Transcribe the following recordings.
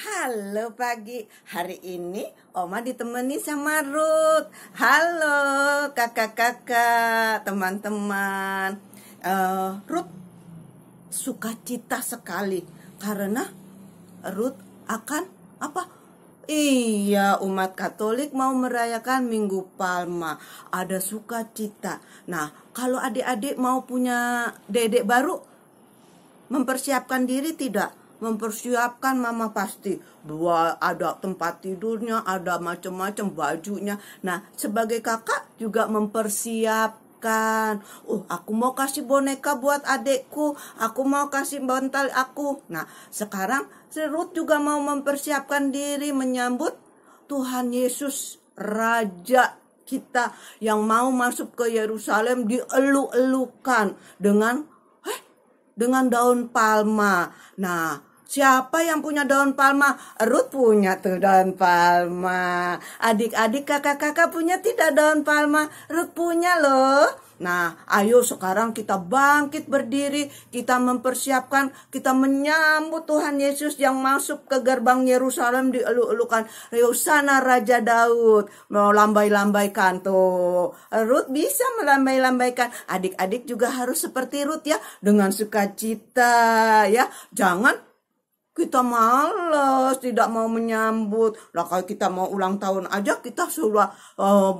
Halo pagi, hari ini Oma ditemani sama Ruth. Halo kakak-kakak, teman-teman. Ruth sukacita sekali karena Ruth akan apa? Iya, umat Katolik mau merayakan Minggu Palma. Ada sukacita. Nah, kalau adik-adik mau punya dedek baru, mempersiapkan diri tidak? Mempersiapkan mama pasti. Ada tempat tidurnya, ada macam-macam bajunya. Nah, sebagai kakak juga mempersiapkan. Aku mau kasih boneka buat adekku. Aku mau kasih bantal aku. Nah, sekarang Ruth juga mau mempersiapkan diri menyambut Tuhan Yesus, Raja kita yang mau masuk ke Yerusalem, dieluk-elukan dengan daun palma. Nah, siapa yang punya daun palma? Ruth punya tuh daun palma. Adik-adik, kakak-kakak punya tidak daun palma? Ruth punya loh. Nah, ayo sekarang kita bangkit berdiri, kita mempersiapkan, kita menyambut Tuhan Yesus yang masuk ke gerbang Yerusalem dieluk-elukan. Hosana Raja Daud. Mau lambai-lambaikan tuh. Ruth bisa melambai-lambaikan. Adik-adik juga harus seperti Ruth ya, dengan sukacita ya. Jangan kita malas, tidak mau menyambut. Lah kalau kita mau ulang tahun aja kita sudah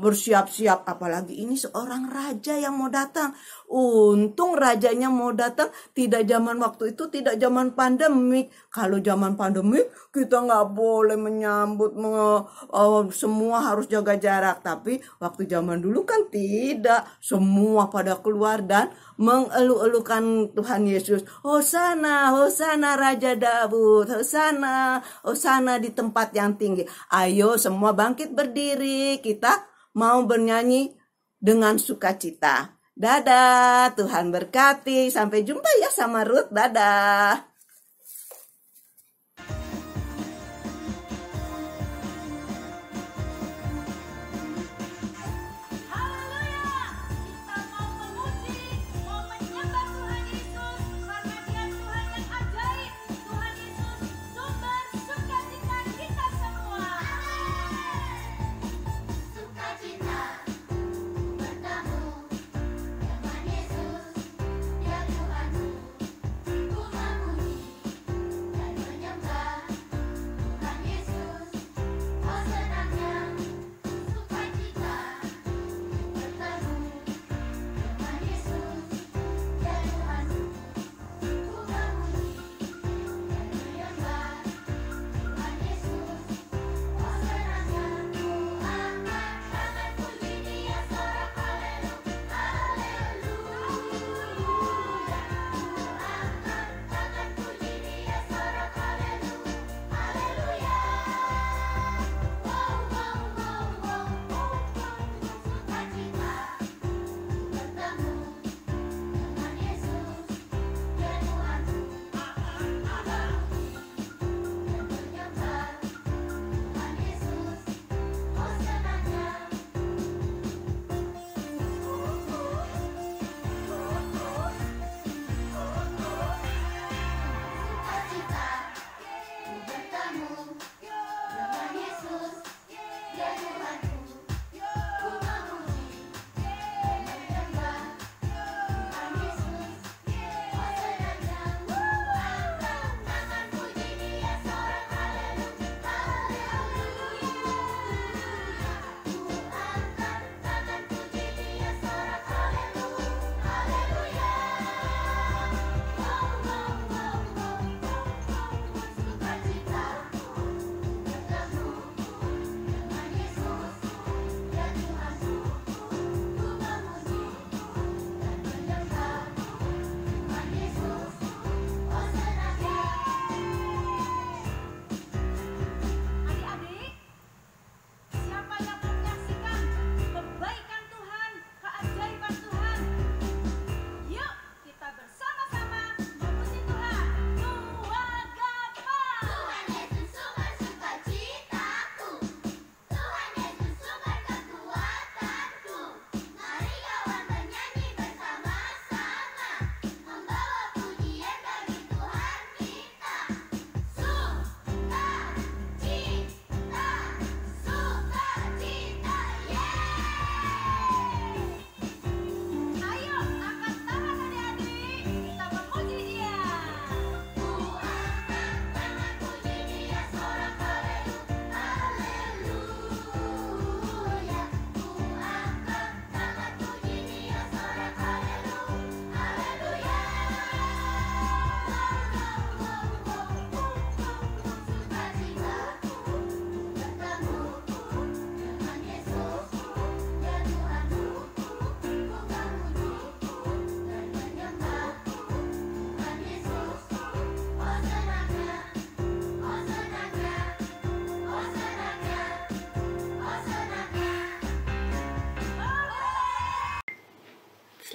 bersiap-siap. Apalagi ini seorang raja yang mau datang. Untung rajanya mau datang tidak zaman waktu itu, tidak zaman pandemik. Kalau zaman pandemik kita nggak boleh menyambut, semua harus jaga jarak. Tapi waktu zaman dulu kan tidak. Semua pada keluar dan mengeluk-elukan Tuhan Yesus. Hosana, Hosana Raja Daud. Hosana, Hosana di tempat yang tinggi. Ayo semua bangkit berdiri. Kita mau bernyanyi dengan sukacita. Dadah, Tuhan berkati. Sampai jumpa ya sama Ruth. Dadah.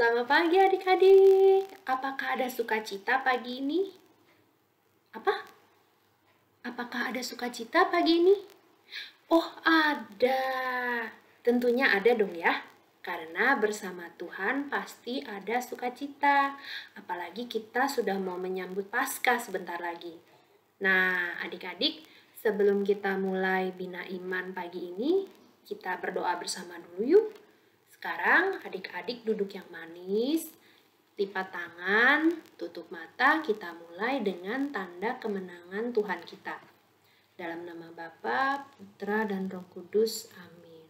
Selamat pagi adik-adik. Apakah ada sukacita pagi ini? Apakah ada sukacita pagi ini? Oh, ada. Tentunya ada dong ya. Karena bersama Tuhan pasti ada sukacita. Apalagi kita sudah mau menyambut Paskah sebentar lagi. Nah, adik-adik, sebelum kita mulai bina iman pagi ini, kita berdoa bersama dulu yuk. Sekarang adik-adik duduk yang manis, lipat tangan, tutup mata, kita mulai dengan tanda kemenangan Tuhan kita. Dalam nama Bapa, Putra, dan Roh Kudus. Amin.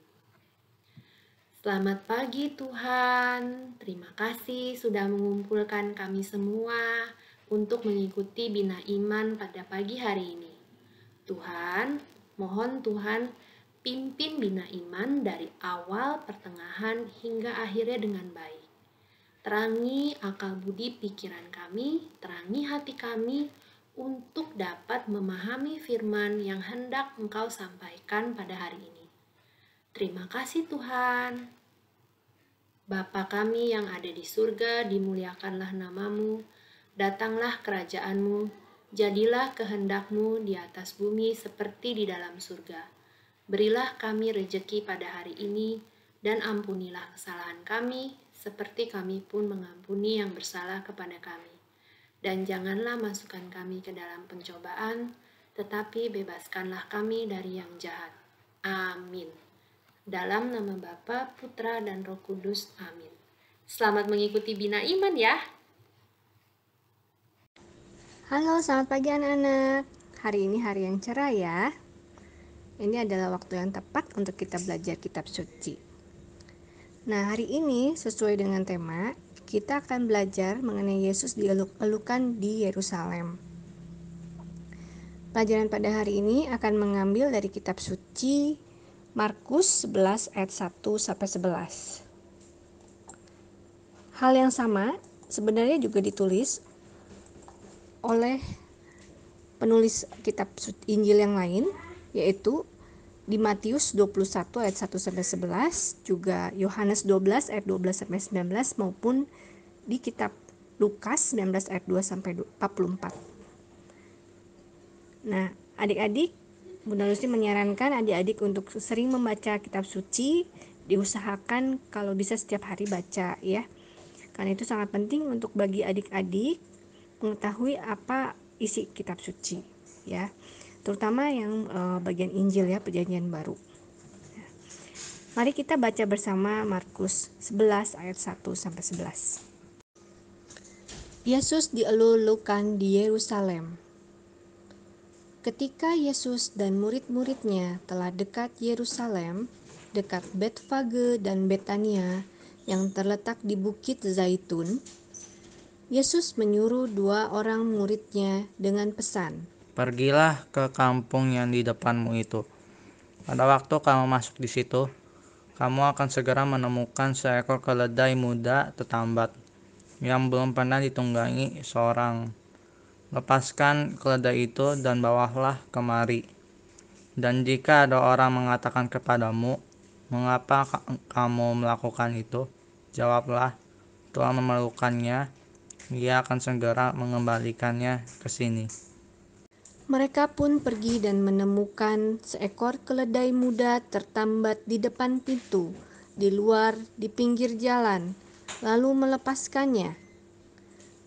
Selamat pagi Tuhan, terima kasih sudah mengumpulkan kami semua untuk mengikuti bina iman pada pagi hari ini. Tuhan, mohon Tuhan pimpin bina iman dari awal, pertengahan, hingga akhirnya dengan baik. Terangi akal budi pikiran kami, terangi hati kami untuk dapat memahami firman yang hendak Engkau sampaikan pada hari ini. Terima kasih Tuhan. Bapa kami yang ada di surga, dimuliakanlah namamu, datanglah kerajaan-Mu, jadilah kehendak-Mu di atas bumi seperti di dalam surga. Berilah kami rejeki pada hari ini, dan ampunilah kesalahan kami, seperti kami pun mengampuni yang bersalah kepada kami. Dan janganlah masukkan kami ke dalam pencobaan, tetapi bebaskanlah kami dari yang jahat. Amin. Dalam nama Bapa, Putra, dan Roh Kudus. Amin. Selamat mengikuti bina iman ya. Halo, selamat pagi anak-anak. Hari ini hari yang cerah ya. Ini adalah waktu yang tepat untuk kita belajar kitab suci. Nah, hari ini sesuai dengan tema, kita akan belajar mengenai Yesus dieluk-elukan di Yerusalem. Pelajaran pada hari ini akan mengambil dari kitab suci Markus 11 ayat 1 sampai 11. Hal yang sama sebenarnya juga ditulis oleh penulis kitab Injil yang lain, yaitu di Matius 21 ayat 1 sampai 11, juga Yohanes 12 ayat 12 sampai 19, maupun di kitab Lukas 19 ayat 2 sampai 44. Nah, adik-adik, Bunda Lucy menyarankan adik-adik untuk sering membaca kitab suci, diusahakan kalau bisa setiap hari baca ya. Karena itu sangat penting untuk bagi adik-adik mengetahui apa isi kitab suci ya. Terutama yang bagian Injil ya, Perjanjian Baru. Mari kita baca bersama Markus 11 ayat 1 sampai 11. Yesus dielulukan di Yerusalem. Ketika Yesus dan murid-muridnya telah dekat Yerusalem, dekat Betfage dan Betania yang terletak di Bukit Zaitun, Yesus menyuruh 2 orang muridnya dengan pesan, "Pergilah ke kampung yang di depanmu itu. Pada waktu kamu masuk di situ, kamu akan segera menemukan seekor keledai muda tetambat yang belum pernah ditunggangi seorang. Lepaskan keledai itu dan bawalah kemari. Dan jika ada orang mengatakan kepadamu, 'Mengapa kamu melakukan itu?' Jawablah, 'Tuhan memerlukannya, Ia akan segera mengembalikannya ke sini.' Mereka pun pergi dan menemukan seekor keledai muda tertambat di depan pintu, di luar, di pinggir jalan, lalu melepaskannya.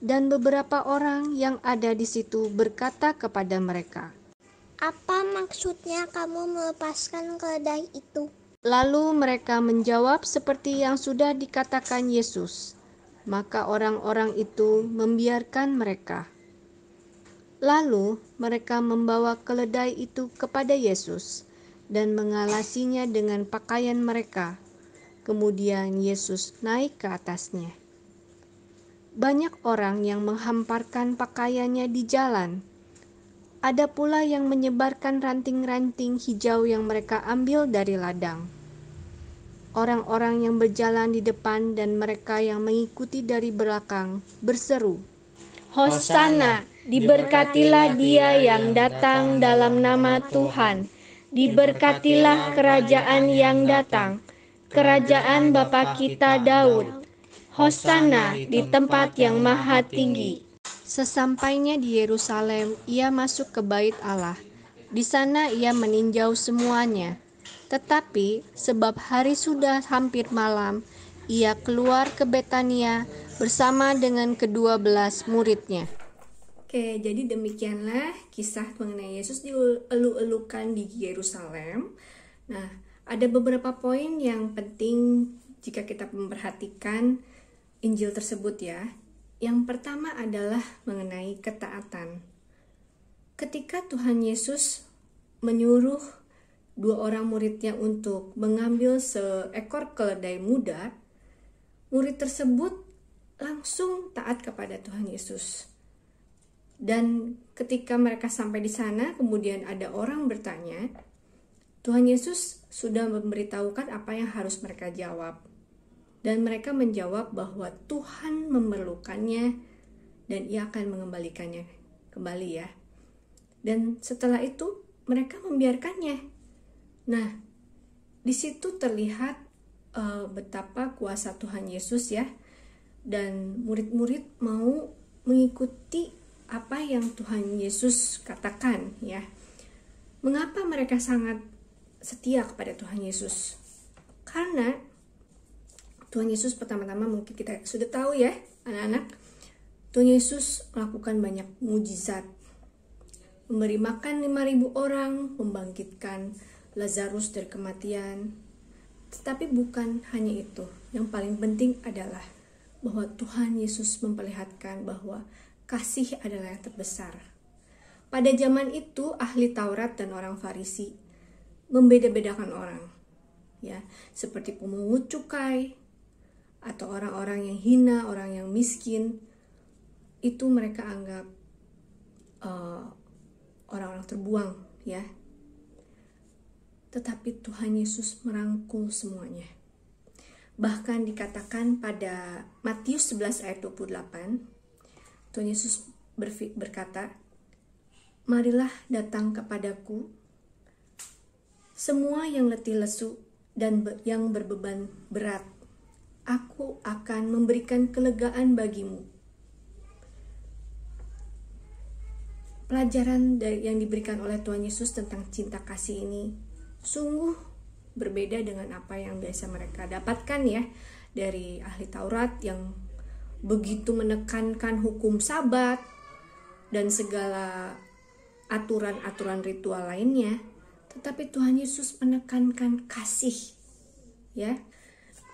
Dan beberapa orang yang ada di situ berkata kepada mereka, "Apa maksudnya kamu melepaskan keledai itu?" Lalu mereka menjawab seperti yang sudah dikatakan Yesus. Maka orang-orang itu membiarkan mereka. Lalu mereka membawa keledai itu kepada Yesus dan mengalasinya dengan pakaian mereka. Kemudian Yesus naik ke atasnya. Banyak orang yang menghamparkan pakaiannya di jalan. Ada pula yang menyebarkan ranting-ranting hijau yang mereka ambil dari ladang. Orang-orang yang berjalan di depan dan mereka yang mengikuti dari belakang berseru, "Hosana, diberkatilah Dia yang datang dalam nama Tuhan. Diberkatilah kerajaan yang datang, kerajaan Bapa kita Daud. Hosana di tempat yang maha tinggi. Sesampainya di Yerusalem, ia masuk ke bait Allah. Di sana ia meninjau semuanya. Tetapi sebab hari sudah hampir malam, ia keluar ke Betania bersama dengan ke-12 muridnya. Oke, jadi demikianlah kisah mengenai Yesus dielu-elukan di Yerusalem. Nah, ada beberapa poin yang penting jika kita memperhatikan Injil tersebut ya. Yang pertama adalah mengenai ketaatan. Ketika Tuhan Yesus menyuruh 2 orang muridnya untuk mengambil seekor keledai muda, murid tersebut langsung taat kepada Tuhan Yesus. Dan ketika mereka sampai di sana, kemudian ada orang bertanya, Tuhan Yesus sudah memberitahukan apa yang harus mereka jawab. Dan mereka menjawab bahwa Tuhan memerlukannya dan ia akan mengembalikannya kembali ya. Dan setelah itu mereka membiarkannya. Nah, di situ terlihat betapa kuasa Tuhan Yesus ya. Dan murid-murid mau mengikuti apa yang Tuhan Yesus katakan ya. Mengapa mereka sangat setia kepada Tuhan Yesus? Karena Tuhan Yesus pertama-tama mungkin kita sudah tahu ya anak-anak, Tuhan Yesus melakukan banyak mujizat, memberi makan 5.000 orang, membangkitkan Lazarus dari kematian. Tetapi bukan hanya itu, yang paling penting adalah bahwa Tuhan Yesus memperlihatkan bahwa kasih adalah yang terbesar. Pada zaman itu ahli Taurat dan orang Farisi membeda-bedakan orang, ya, seperti pemungut cukai atau orang-orang yang hina, orang yang miskin, itu mereka anggap orang-orang terbuang, ya. Tetapi Tuhan Yesus merangkul semuanya. Bahkan dikatakan pada Matius 11 ayat 28, Tuhan Yesus berkata, "Marilah datang kepadaku, semua yang letih lesu dan yang berbeban berat, aku akan memberikan kelegaan bagimu." Pelajaran yang diberikan oleh Tuhan Yesus tentang cinta kasih ini sungguh berbeda dengan apa yang biasa mereka dapatkan ya dari ahli Taurat yang begitu menekankan hukum Sabat dan segala aturan-aturan ritual lainnya. Tetapi Tuhan Yesus menekankan kasih, ya.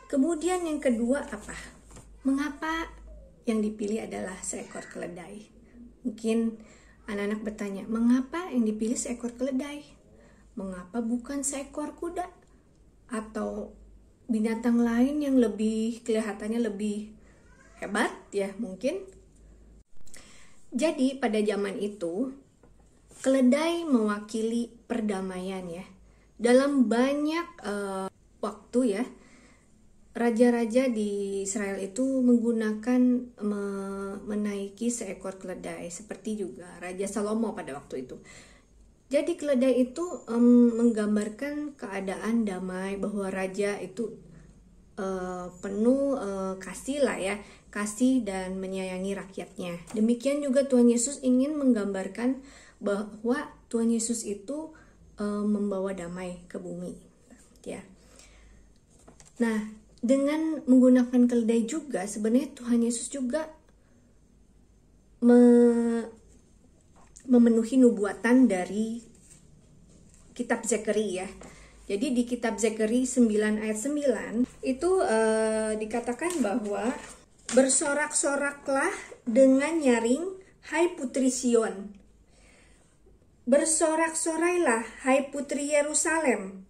Kemudian yang kedua apa? Mengapa yang dipilih adalah seekor keledai? Mungkin anak-anak bertanya, mengapa yang dipilih seekor keledai? Mengapa bukan seekor kuda? Atau binatang lain yang lebih kelihatannya lebih hebat ya mungkin. Jadi pada zaman itu keledai mewakili perdamaian ya. Dalam banyak waktu ya, raja-raja di Israel itu menggunakan menaiki seekor keledai, seperti juga Raja Salomo pada waktu itu. Jadi keledai itu menggambarkan keadaan damai, bahwa raja itu penuh kasih lah ya, kasih dan menyayangi rakyatnya. Demikian juga Tuhan Yesus ingin menggambarkan bahwa Tuhan Yesus itu membawa damai ke bumi, ya. Nah, dengan menggunakan keledai juga sebenarnya Tuhan Yesus juga memenuhi nubuatan dari kitab Zakari ya. Jadi di kitab Zakari 9 ayat 9 itu dikatakan bahwa bersorak-soraklah dengan nyaring, hai putri Sion. Bersorak-sorailah, hai putri Yerusalem.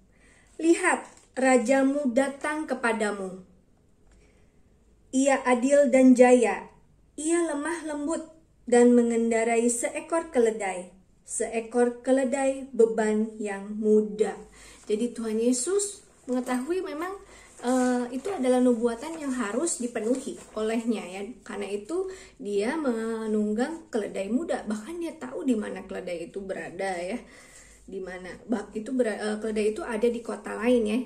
Lihat, rajamu datang kepadamu. Ia adil dan jaya. Ia lemah lembut dan mengendarai seekor keledai. Seekor keledai beban yang muda. Jadi Tuhan Yesus mengetahui memang itu adalah nubuatan yang harus dipenuhi olehnya ya. Karena itu dia menunggang keledai muda. Bahkan dia tahu di mana keledai itu berada ya. Di mana keledai itu ada di kota lain ya.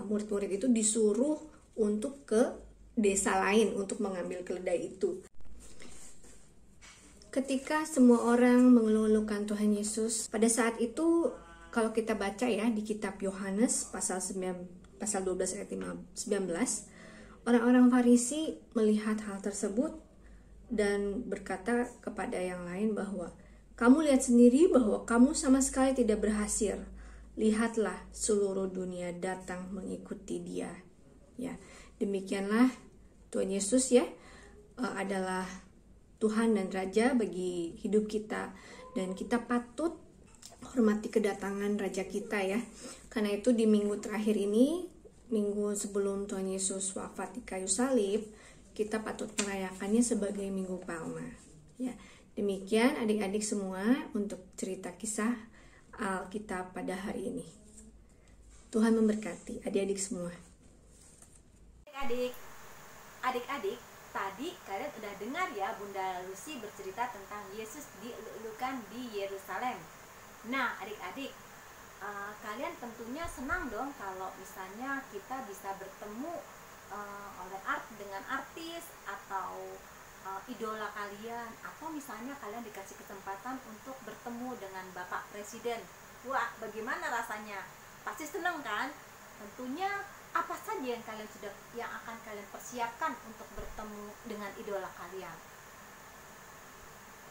Murid-murid itu disuruh untuk ke desa lain untuk mengambil keledai itu. Ketika semua orang mengeluh-elukan Tuhan Yesus, pada saat itu kalau kita baca ya di kitab Yohanes pasal 12 ayat 19, orang-orang Farisi melihat hal tersebut dan berkata kepada yang lain bahwa kamu lihat sendiri bahwa kamu sama sekali tidak berhasil. Lihatlah seluruh dunia datang mengikuti dia. Ya, demikianlah Tuhan Yesus ya adalah Tuhan dan Raja bagi hidup kita, dan kita patut hormati kedatangan Raja kita ya. Karena itu di minggu terakhir ini, minggu sebelum Tuhan Yesus wafat di kayu salib, kita patut merayakannya sebagai Minggu Palma. Ya, demikian adik-adik semua untuk cerita kisah Alkitab pada hari ini. Tuhan memberkati adik-adik semua. Adik-adik, tadi kalian udah dengar ya Bunda Lucy bercerita tentang Yesus dielulukan di Yerusalem. Nah, adik-adik, kalian tentunya senang dong kalau misalnya kita bisa bertemu dengan artis atau idola kalian, atau misalnya kalian dikasih kesempatan untuk bertemu dengan Bapak Presiden. Wah, bagaimana rasanya? Pasti senang kan? Tentunya apa saja yang akan kalian persiapkan untuk bertemu dengan idola kalian?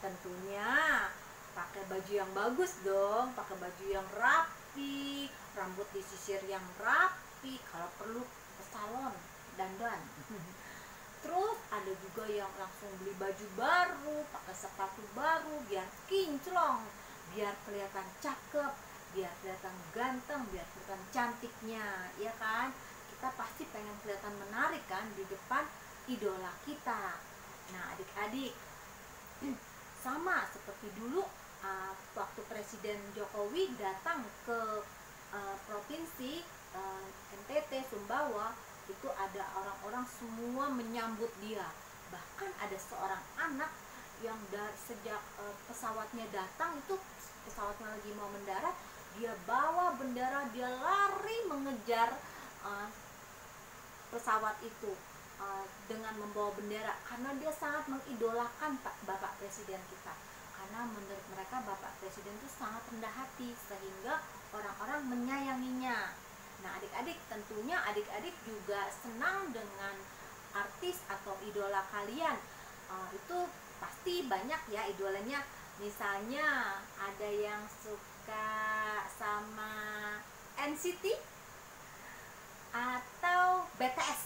Tentunya pakai baju yang bagus dong, pakai baju yang rapi, rambut disisir yang rapi, kalau perlu ke salon dandan. Terus ada juga yang langsung beli baju baru, pakai sepatu baru biar kinclong, biar kelihatan cakep, biar kelihatan ganteng, biar kelihatan cantiknya, ya kan? Kita pasti pengen kelihatan menarik kan di depan idola kita. Nah, adik-adik, sama seperti dulu waktu Presiden Jokowi datang ke provinsi NTT Sumbawa, itu ada orang-orang semua menyambut dia. Bahkan ada seorang anak yang sejak pesawatnya datang, itu pesawatnya lagi mau mendarat, dia bawa bendera, dia lari mengejar pesawat itu dengan membawa bendera, karena dia sangat mengidolakan Bapak Presiden kita. Karena menurut mereka Bapak Presiden itu sangat rendah hati, sehingga orang-orang menyayanginya. Nah, adik-adik, tentunya adik-adik juga senang dengan artis atau idola kalian. Itu pasti banyak ya idolanya. Misalnya ada yang suka sama NCT atau BTS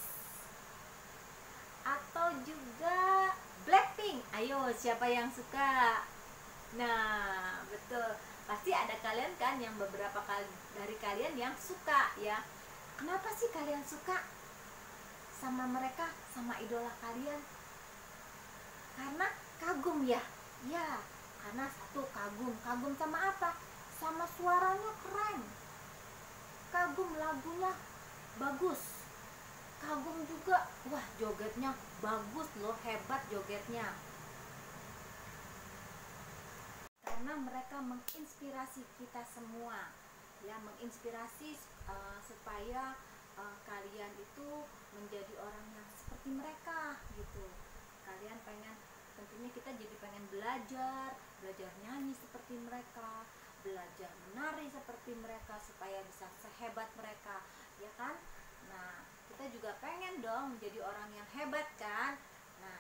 atau juga Blackpink. Ayo, siapa yang suka? Nah, betul, pasti ada kalian kan yang beberapa dari kalian yang suka ya. Kenapa sih kalian suka sama mereka, sama idola kalian? Karena kagum ya. Ya, karena satu kagum sama apa? Sama suaranya keren, kagum lagunya bagus, kagum juga, wah jogetnya bagus loh, hebat jogetnya. Karena mereka menginspirasi kita semua ya, menginspirasi supaya kalian itu menjadi orang yang seperti mereka gitu. Kalian pengen, tentunya kita jadi pengen belajar nyanyi seperti mereka, belajar menari seperti mereka supaya bisa sehebat mereka, ya kan? Nah, kita juga pengen dong menjadi orang yang hebat kan? Nah,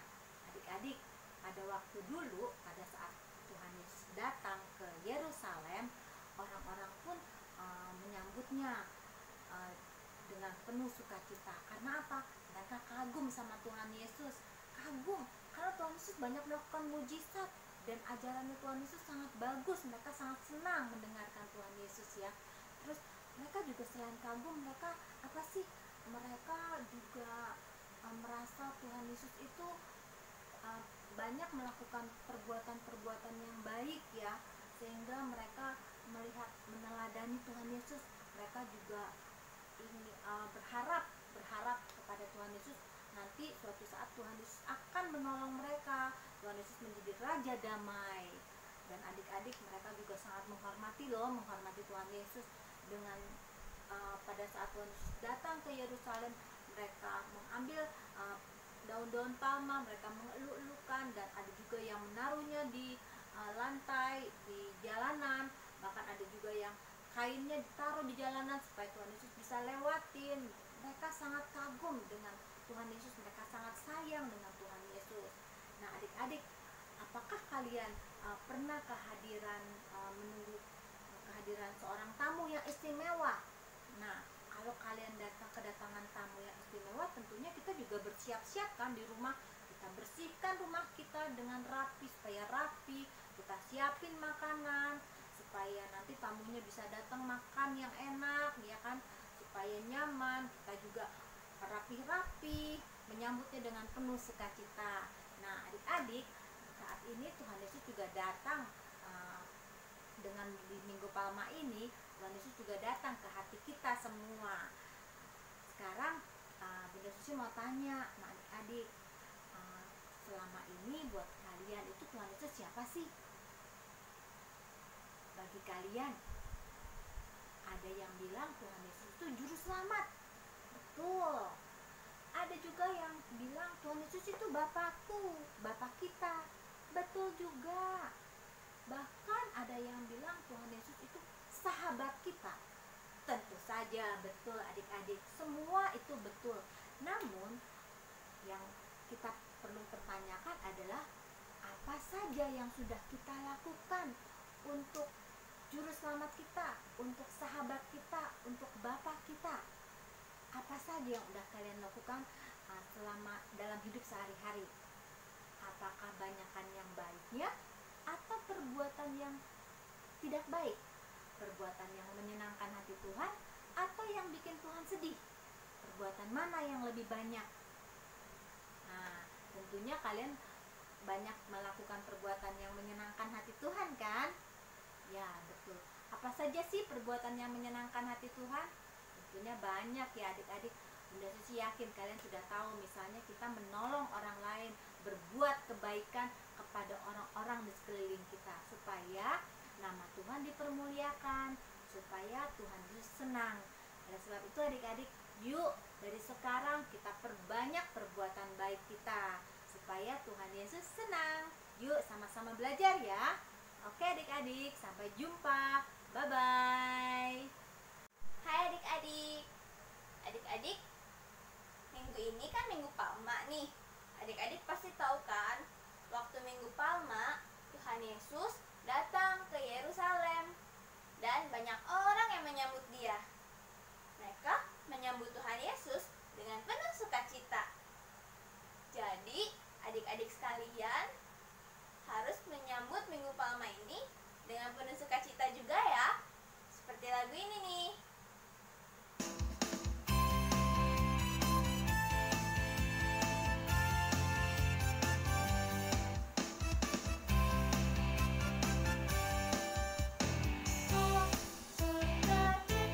adik-adik, pada waktu dulu, pada saat Tuhan Yesus datang ke Yerusalem, orang-orang pun menyambutnya dengan penuh sukacita. Karena apa? Mereka kagum sama Tuhan Yesus. Kagum karena Tuhan Yesus banyak melakukan mujizat dan ajarannya Tuhan Yesus sangat bagus. Mereka sangat senang mendengarkan Tuhan Yesus ya. Terus mereka juga selain kagum, mereka apa sih? Mereka juga merasa Tuhan Yesus itu banyak melakukan perbuatan-perbuatan yang baik ya, sehingga mereka melihat, meneladani Tuhan Yesus. Mereka juga ini berharap kepada Tuhan Yesus, nanti suatu saat Tuhan Yesus akan menolong mereka. Tuhan Yesus menjadi Raja Damai. Dan adik-adik, mereka juga sangat menghormati Tuhan Yesus. Dengan pada saat Tuhan Yesus datang ke Yerusalem, mereka mengambil daun-daun palma, mereka mengeluk-elukan, dan ada juga yang menaruhnya di lantai di jalanan, bahkan ada juga yang kainnya ditaruh di jalanan supaya Tuhan Yesus bisa lewatin. Mereka sangat kagum dengan Tuhan Yesus, mereka sangat sayang dengan Tuhan Yesus. Nah, adik-adik, apakah kalian pernah menunggu kehadiran seorang tamu yang istimewa? Nah, kalau kalian kedatangan tamu yang istimewa, tentunya kita juga bersiap-siap kan di rumah. Kita bersihkan rumah kita dengan rapi supaya rapi, kita siapin makanan supaya nanti tamunya bisa datang makan yang enak, ya kan, supaya nyaman. Kita juga rapi-rapi menyambutnya dengan penuh sukacita. Nah, adik-adik, saat ini Tuhan Yesus juga datang dengan di Minggu Palma ini. Tuhan Yesus juga datang ke hati kita semua. Sekarang Bunda Susi mau tanya sama adik-adik, selama ini buat kalian itu Tuhan Yesus siapa sih? Bagi kalian, ada yang bilang Tuhan Yesus itu juru selamat. Betul. Ada juga yang bilang Tuhan Yesus itu Bapakku, Bapak kita. Betul juga. Bahkan ada yang bilang Tuhan Yesus itu sahabat kita. Tentu saja betul adik-adik, semua itu betul. Namun yang kita perlu pertanyakan adalah apa saja yang sudah kita lakukan untuk juru selamat kita, untuk sahabat kita, untuk Bapak kita. Apa saja yang sudah kalian lakukan selama dalam hidup sehari-hari? Apakah banyakkan yang baiknya atau perbuatan yang tidak baik? Perbuatan yang menyenangkan hati Tuhan atau yang bikin Tuhan sedih? Perbuatan mana yang lebih banyak? Nah, tentunya kalian banyak melakukan perbuatan yang menyenangkan hati Tuhan kan? Ya, betul. Apa saja sih perbuatan yang menyenangkan hati Tuhan? Tentunya banyak ya adik-adik. Bunda Susi yakin kalian sudah tahu, misalnya kita menolong orang lain, berbuat kebaikan kepada orang-orang di sekeliling kita, supaya nama Tuhan dipermuliakan, supaya Tuhan Yesus senang. Oleh sebab itu adik-adik, yuk dari sekarang kita perbanyak perbuatan baik kita, supaya Tuhan Yesus senang. Yuk sama-sama belajar ya. Oke adik-adik, sampai jumpa. Bye-bye. Hai adik-adik. Adik-adik, minggu ini kan Minggu Palma nih. Adik-adik pasti tahu kan, waktu Minggu Palma Tuhan Yesus datang ke Yerusalem dan banyak orang yang menyambut dia. Mereka menyambut Tuhan Yesus dengan penuh sukacita. Jadi adik-adik sekalian harus menyambut Minggu Palma ini dengan penuh sukacita juga ya. Seperti lagu ini nih. Oh, sukacita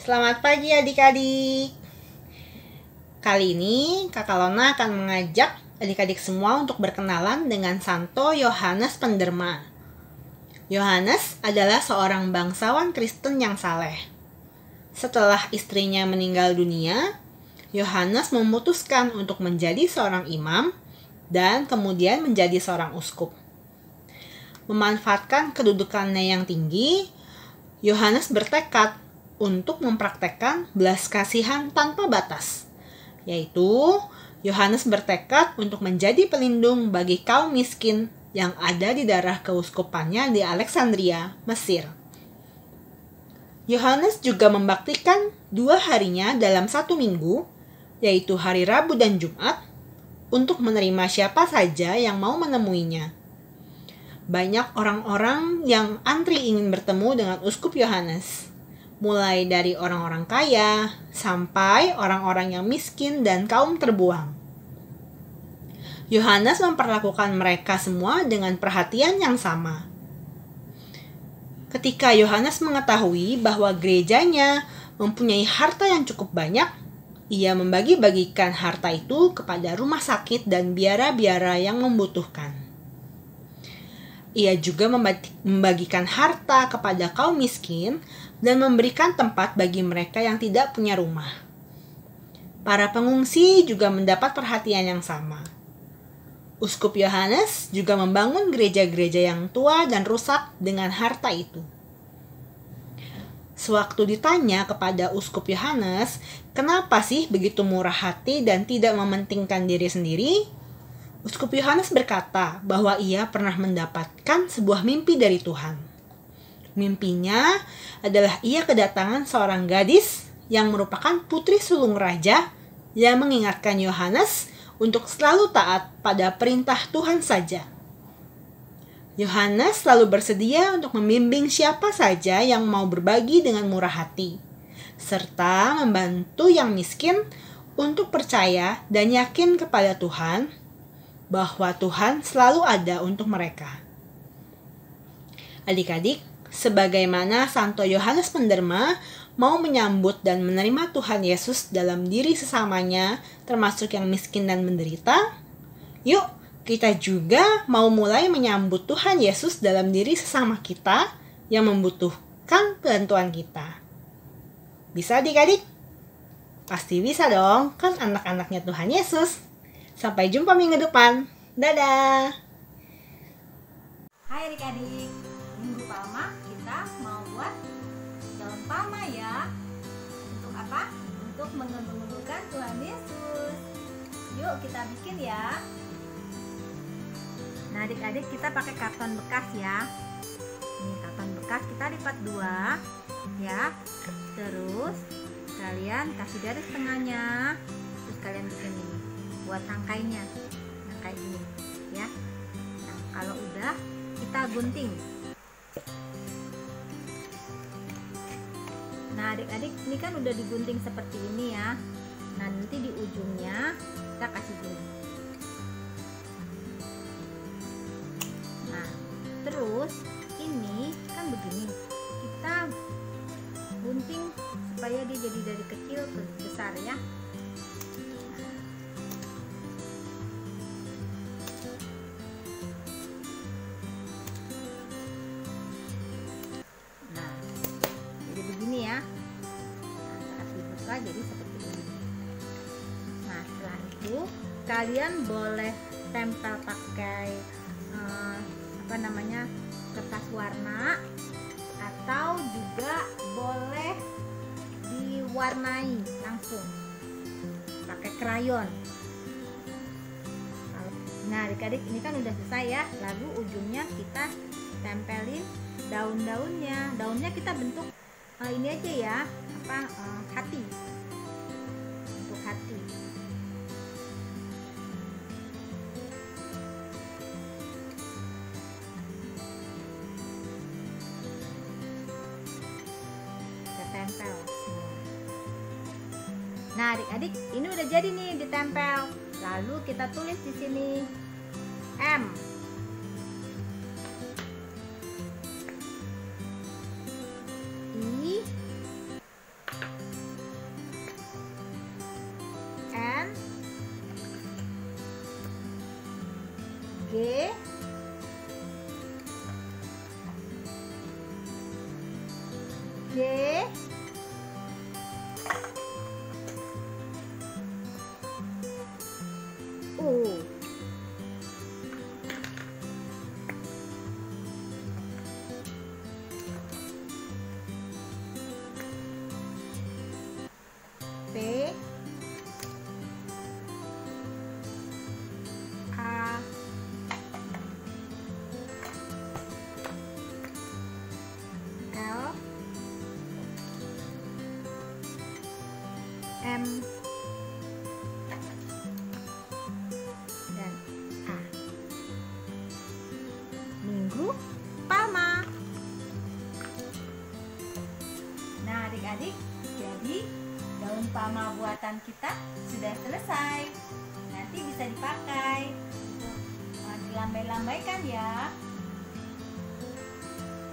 Selamat pagi adik-adik. Kali ini Kakak Lona akan mengajak adik-adik semua untuk berkenalan dengan Santo Yohanes Penderma. Yohanes adalah seorang bangsawan Kristen yang saleh. Setelah istrinya meninggal dunia, Yohanes memutuskan untuk menjadi seorang imam dan kemudian menjadi seorang uskup. Memanfaatkan kedudukannya yang tinggi, Yohanes bertekad untuk mempraktekkan belas kasihan tanpa batas, yaitu Yohanes bertekad untuk menjadi pelindung bagi kaum miskin yang ada di daerah keuskupannya di Alexandria, Mesir. Yohanes juga membaktikan 2 harinya dalam 1 minggu, yaitu hari Rabu dan Jumat, untuk menerima siapa saja yang mau menemuinya. Banyak orang-orang yang antri ingin bertemu dengan uskup Yohanes, mulai dari orang-orang kaya sampai orang-orang yang miskin dan kaum terbuang. Yohanes memperlakukan mereka semua dengan perhatian yang sama. Ketika Yohanes mengetahui bahwa gerejanya mempunyai harta yang cukup banyak, ia membagi-bagikan harta itu kepada rumah sakit dan biara-biara yang membutuhkan. Ia juga membagikan harta kepada kaum miskin dan memberikan tempat bagi mereka yang tidak punya rumah. Para pengungsi juga mendapat perhatian yang sama. Uskup Yohanes juga membangun gereja-gereja yang tua dan rusak dengan harta itu. Sewaktu ditanya kepada uskup Yohanes, kenapa sih begitu murah hati dan tidak mementingkan diri sendiri? Uskup Yohanes berkata bahwa ia pernah mendapatkan sebuah mimpi dari Tuhan. Mimpinya adalah ia kedatangan seorang gadis yang merupakan putri sulung raja yang mengingatkan Yohanes untuk selalu taat pada perintah Tuhan saja. Yohanes selalu bersedia untuk membimbing siapa saja yang mau berbagi dengan murah hati, serta membantu yang miskin untuk percaya dan yakin kepada Tuhan bahwa Tuhan selalu ada untuk mereka. Adik-adik, sebagaimana Santo Yohanes Penderma mau menyambut dan menerima Tuhan Yesus dalam diri sesamanya, termasuk yang miskin dan menderita, yuk kita juga mau mulai menyambut Tuhan Yesus dalam diri sesama kita yang membutuhkan bantuan kita. Bisa adik-adik? Pasti bisa dong, kan anak-anaknya Tuhan Yesus. Sampai jumpa minggu depan. Dadah! Hai adik-adik, minggu palma kita mau buat daun palma ya. Untuk apa? Untuk mengembukan Tuhan Yesus. Yuk kita bikin ya. Nah adik-adik, kita pakai karton bekas ya. Ini karton bekas kita lipat 2 ya. Terus kalian kasih garis tengahnya. Terus kalian bikin ini buat rangkainya, rangkai ini ya. Nah, kalau udah kita gunting. Nah adik-adik, ini kan udah digunting seperti ini ya. Nah nanti di ujungnya kita kasih gini. Nah terus ini kan begini, kita gunting supaya dia jadi dari kecil ke besar ya. Jadi seperti ini. Nah setelah itu kalian boleh tempel pakai kertas warna, atau juga boleh diwarnai langsung pakai krayon. Nah adik-adik, ini kan udah selesai ya. Lalu ujungnya kita tempelin daun-daunnya. Daunnya kita bentuk ini aja ya, hati, untuk hati. Kita tempel. Nah adik-adik, ini udah jadi nih ditempel. Lalu kita tulis di sini M. G, G, U, P, A, L, M, dan A. Minggu Palma. Nah, adik-adik, jadi daun palma buatan kita sudah selesai. Nanti bisa dipakai untuk dilambai-lambaikan ya.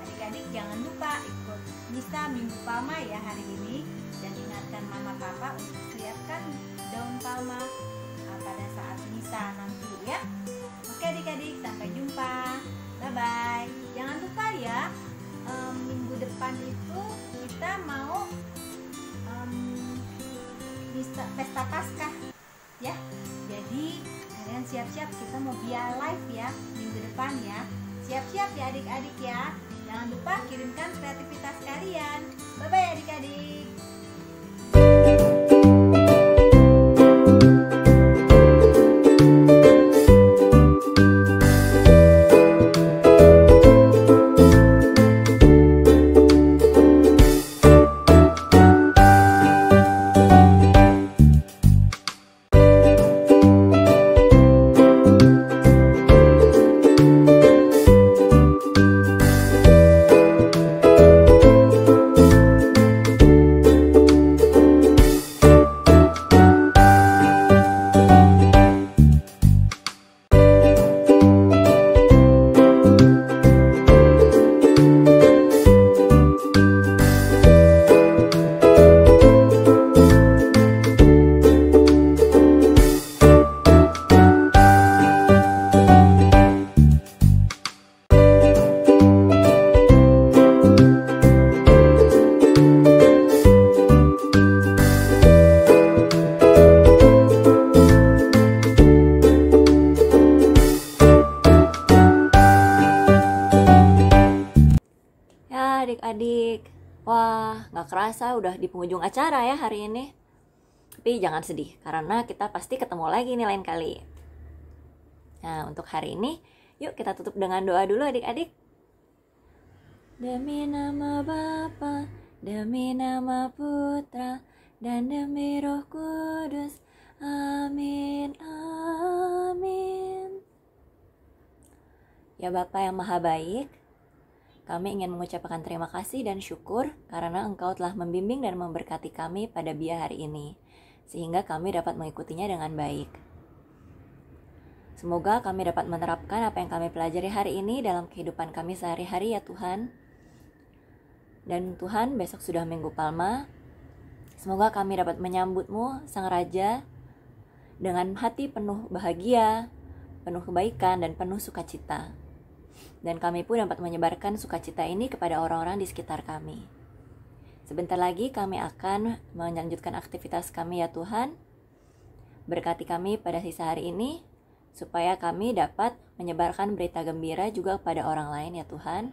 Adik-adik jangan lupa ikut misa Minggu Palma ya hari ini, dan ingatkan mama papa untuk siapkan daun palma pada saat misa nanti ya. Oke adik-adik, sampai jumpa. Bye bye. Jangan lupa ya, minggu depan itu kita mau pesta Paskah ya. Jadi kalian siap-siap, kita mau via live ya minggu depan ya. Siap-siap ya adik-adik ya. Jangan lupa kirimkan kreativitas kalian. Bye bye adik-adik. Adik-adik, wah gak kerasa udah di penghujung acara ya hari ini. Tapi jangan sedih, karena kita pasti ketemu lagi nih lain kali. Nah untuk hari ini, yuk kita tutup dengan doa dulu adik-adik. Demi nama Bapa, demi nama Putra, dan demi Roh Kudus. Amin, amin. Ya Bapa yang Maha Baik, kami ingin mengucapkan terima kasih dan syukur karena Engkau telah membimbing dan memberkati kami pada BIA hari ini, sehingga kami dapat mengikutinya dengan baik. Semoga kami dapat menerapkan apa yang kami pelajari hari ini dalam kehidupan kami sehari-hari ya Tuhan. Dan Tuhan, besok sudah Minggu Palma. Semoga kami dapat menyambut-Mu, Sang Raja, dengan hati penuh bahagia, penuh kebaikan, dan penuh sukacita. Dan kami pun dapat menyebarkan sukacita ini kepada orang-orang di sekitar kami. Sebentar lagi kami akan melanjutkan aktivitas kami ya Tuhan. Berkati kami pada sisa hari ini, supaya kami dapat menyebarkan berita gembira juga kepada orang lain ya Tuhan.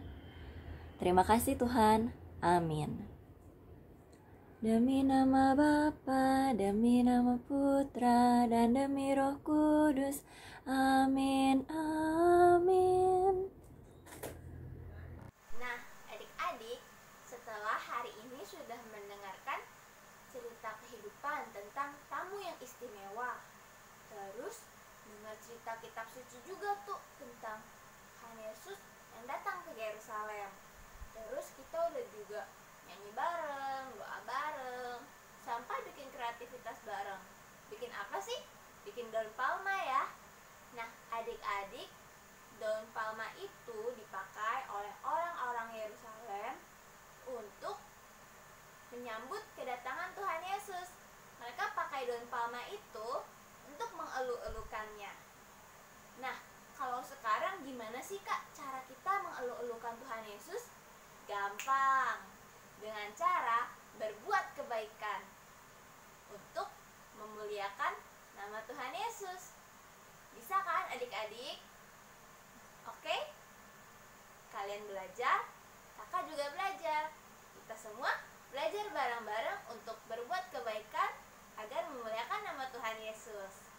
Terima kasih Tuhan. Amin. Demi nama Bapa, demi nama Putra, dan demi Roh Kudus. Amin, amin. Nah, adik-adik, setelah hari ini sudah mendengarkan cerita kehidupan tentang tamu yang istimewa, terus dengar cerita kitab suci juga tuh tentang Tuhan Yesus yang datang ke Yerusalem. Terus kita udah juga nyanyi bareng, doa bareng, sampai bikin kreativitas bareng. Bikin apa sih? Bikin daun palma ya. Nah, adik-adik, daun palma itu dipakai oleh orang-orang Yerusalem untuk menyambut kedatangan Tuhan Yesus. Mereka pakai daun palma itu untuk mengelu-elukannya. Nah, kalau sekarang memuliakan Tuhan Yesus? Gampang. Dengan cara berbuat kebaikan untuk memuliakan nama Tuhan Yesus. Bisa kan adik-adik? Oke? Kalian belajar, kakak juga belajar. Kita semua belajar bareng-bareng untuk berbuat kebaikan agar memuliakan nama Tuhan Yesus.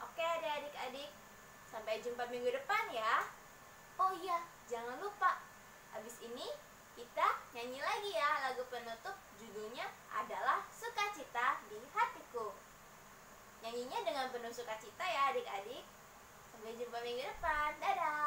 Oke adik-adik, sampai jumpa minggu depan ya. Oh iya, jangan lupa, habis ini kita nyanyi lagi ya lagu penutup, judulnya adalah Sukacita di Hatiku. Nyanyinya dengan penuh sukacita ya adik-adik. Sampai jumpa minggu depan, dadah.